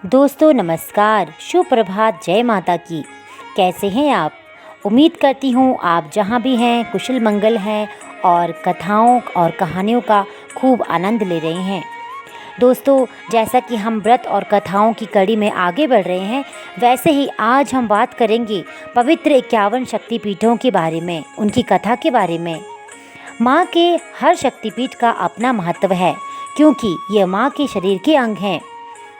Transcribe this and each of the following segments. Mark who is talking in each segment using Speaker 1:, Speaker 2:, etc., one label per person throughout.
Speaker 1: दोस्तों नमस्कार, शुभ प्रभात, जय माता की। कैसे हैं आप? उम्मीद करती हूँ आप जहाँ भी हैं कुशल मंगल हैं और कथाओं और कहानियों का खूब आनंद ले रहे हैं। दोस्तों, जैसा कि हम व्रत और कथाओं की कड़ी में आगे बढ़ रहे हैं, वैसे ही आज हम बात करेंगे पवित्र 51 शक्तिपीठों के बारे में, उनकी कथा के बारे में। माँ के हर शक्तिपीठ का अपना महत्व है, क्योंकि ये माँ के शरीर के अंग हैं।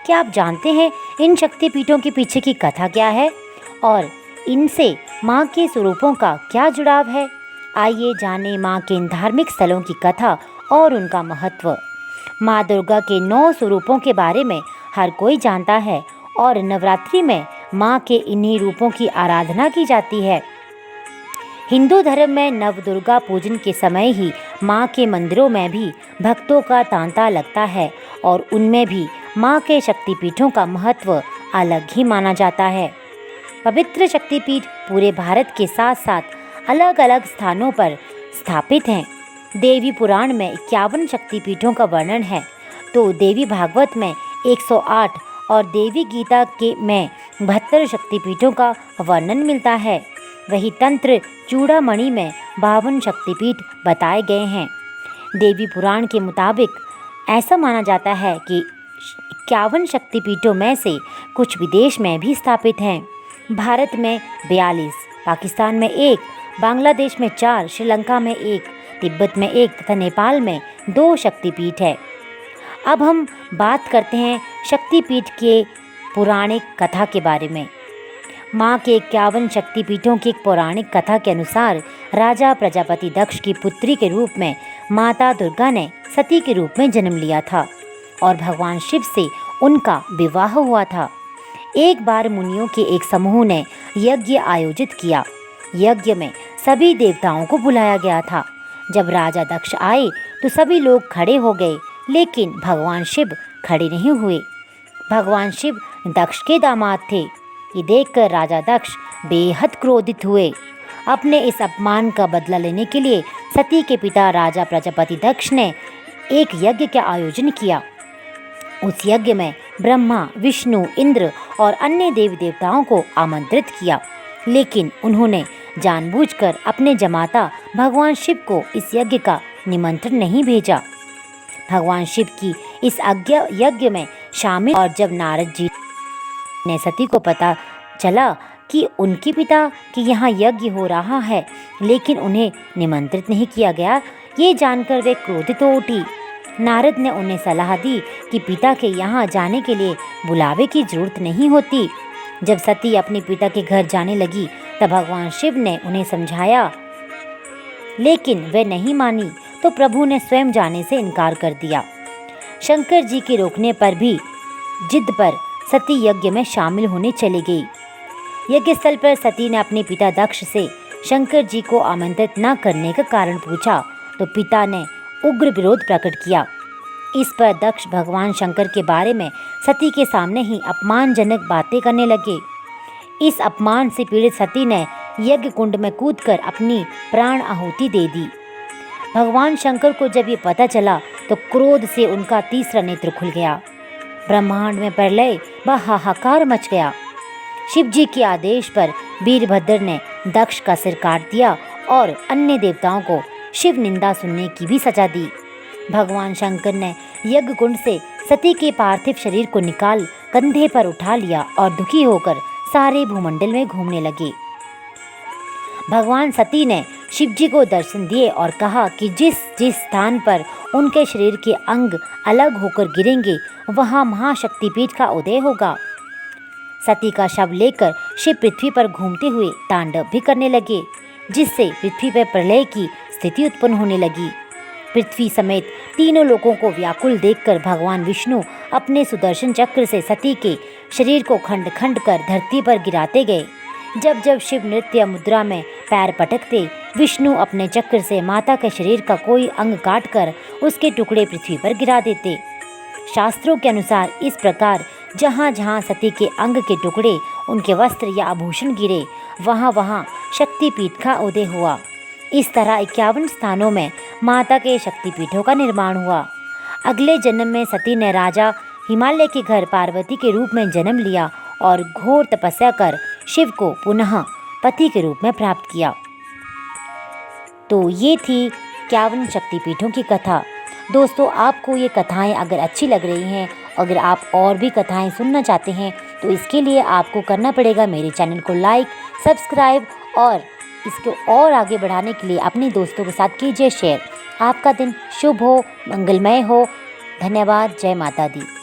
Speaker 1: क्या आप जानते हैं इन शक्तिपीठों के पीछे की कथा क्या है और इनसे माँ के स्वरूपों का क्या जुड़ाव है? आइए जानें माँ के इन धार्मिक स्थलों की कथा और उनका महत्व। माँ दुर्गा के 9 स्वरूपों के बारे में हर कोई जानता है और नवरात्रि में माँ के इन्हीं रूपों की आराधना की जाती है। हिंदू धर्म में नवदुर्गा पूजन के समय ही माँ के मंदिरों में भी भक्तों का तांता लगता है और उनमें भी माँ के शक्तिपीठों का महत्व अलग ही माना जाता है। पवित्र शक्तिपीठ पूरे भारत के साथ साथ अलग अलग स्थानों पर स्थापित हैं। देवी पुराण में 51 शक्तिपीठों का वर्णन है, तो देवी भागवत में 108 और देवी गीता के में 72 शक्तिपीठों का वर्णन मिलता है। वही तंत्र चूड़ामणि में 52 शक्तिपीठ बताए गए हैं। देवी पुराण के मुताबिक ऐसा माना जाता है कि 51 शक्तिपीठों में से कुछ विदेश में भी स्थापित हैं। भारत में 42, पाकिस्तान में 1, बांग्लादेश में 4, श्रीलंका में 1, तिब्बत में 1 तथा नेपाल में 2 शक्तिपीठ है। अब हम बात करते हैं शक्तिपीठ के पौराणिक कथा के बारे में। माँ के 51 शक्तिपीठों की एक पौराणिक कथा के अनुसार राजा प्रजापति दक्ष की पुत्री के रूप में माता दुर्गा ने सती के रूप में जन्म लिया था और भगवान शिव से उनका विवाह हुआ था। एक बार मुनियों के एक समूह ने यज्ञ आयोजित किया। यज्ञ में सभी देवताओं को बुलाया गया था। जब राजा दक्ष आए तो सभी लोग खड़े हो गए, लेकिन भगवान शिव खड़े नहीं हुए। भगवान शिव दक्ष के दामाद थे। ये देखकर राजा दक्ष बेहद क्रोधित हुए। अपने इस अपमान का बदला लेने के लिए सती के पिता राजा प्रजापति दक्ष ने एक यज्ञ का आयोजन किया। उस यज्ञ में ब्रह्मा, विष्णु, इंद्र और अन्य देवी देवताओं को आमंत्रित किया, लेकिन उन्होंने जानबूझकर अपने जमाता भगवान शिव को इस यज्ञ का निमंत्रण नहीं भेजा। भगवान शिव की इस यज्ञ में शामिल और जब नारद जी ने सती को पता चला कि उनके पिता के यहाँ यज्ञ हो रहा है, लेकिन उन्हें निमंत्रित नहीं किया गया, ये जानकर वे क्रोधित हो उठी। नारद ने उन्हें सलाह दी कि पिता के यहाँ जाने के लिए बुलावे की जरूरत नहीं होती। जब सती अपने पिता के घर जाने लगी तब भगवान शिव ने उन्हें समझाया, लेकिन वे नहीं मानी, तो प्रभु ने स्वयं जाने से इनकार कर दिया। शंकर जी के रोकने पर भी जिद पर सती यज्ञ में शामिल होने चली गई। यज्ञ स्थल पर सती ने अपने पिता दक्ष से शंकर जी को आमंत्रित न करने का कारण पूछा, तो पिता ने उग्र विरोध प्रकट किया। इस पर दक्ष भगवान शंकर के बारे में सती के सामने ही अपमानजनक बातें करने लगे। इस अपमान से पीड़ित सती ने यज्ञ कुंड में कूदकर अपनी प्राण आहुति दे दी। भगवान शंकर को जब ये पता चला तो क्रोध से उनका तीसरा नेत्र खुल गया। ब्रह्मांड में प्रलय व हाहाकार मच गया। शिव जी के आदेश पर वीरभद्र ने दक्ष का सिर काट दिया और अन्य देवताओं को शिव निंदा सुनने की भी सजा दी। भगवान शंकर ने यज्ञ कुंड से सती के पार्थिव शरीर को निकाल कंधे पर उठा लिया और दुखी होकर सारे भूमंडल में घूमने लगे। भगवान सती ने शिव जी को दर्शन दिए और कहा कि जिस जिस स्थान पर उनके शरीर के अंग अलग होकर गिरेंगे, वहाँ महाशक्तिपीठ का उदय होगा। सती का शव लेकर शिव पृथ्वी पर घूमते हुए तांडव भी करने लगे, जिससे पृथ्वी पर प्रलय की स्थिति उत्पन्न होने लगी। पृथ्वी समेत तीनों लोगों को व्याकुल देखकर भगवान विष्णु अपने सुदर्शन चक्र से सती के शरीर को खंड खंड कर धरती पर गिराते गए। जब जब शिव नृत्य मुद्रा में पैर पटकते, विष्णु अपने चक्र से माता के शरीर का कोई अंग काटकर उसके टुकड़े पृथ्वी पर गिरा देते। शास्त्रों के अनुसार इस प्रकार जहाँ जहाँ सती के अंग के टुकड़े, उनके वस्त्र या आभूषण गिरे, वहाँ वहाँ शक्तिपीठ का उदय हुआ। इस तरह 51 स्थानों में माता के शक्तिपीठों का निर्माण हुआ। अगले जन्म में सती ने राजा हिमालय के घर पार्वती के रूप में जन्म लिया और घोर तपस्या कर शिव को पुनः पति के रूप में प्राप्त किया। तो ये थी 51 शक्तिपीठों की कथा। दोस्तों, आपको ये कथाएं अगर अच्छी लग रही हैं, अगर आप और भी कथाएं सुनना चाहते हैं, तो इसके लिए आपको करना पड़ेगा मेरे चैनल को लाइक, सब्सक्राइब और इसको और आगे बढ़ाने के लिए अपने दोस्तों के साथ कीजिए शेयर। आपका दिन शुभ हो, मंगलमय हो। धन्यवाद। जय माता दी।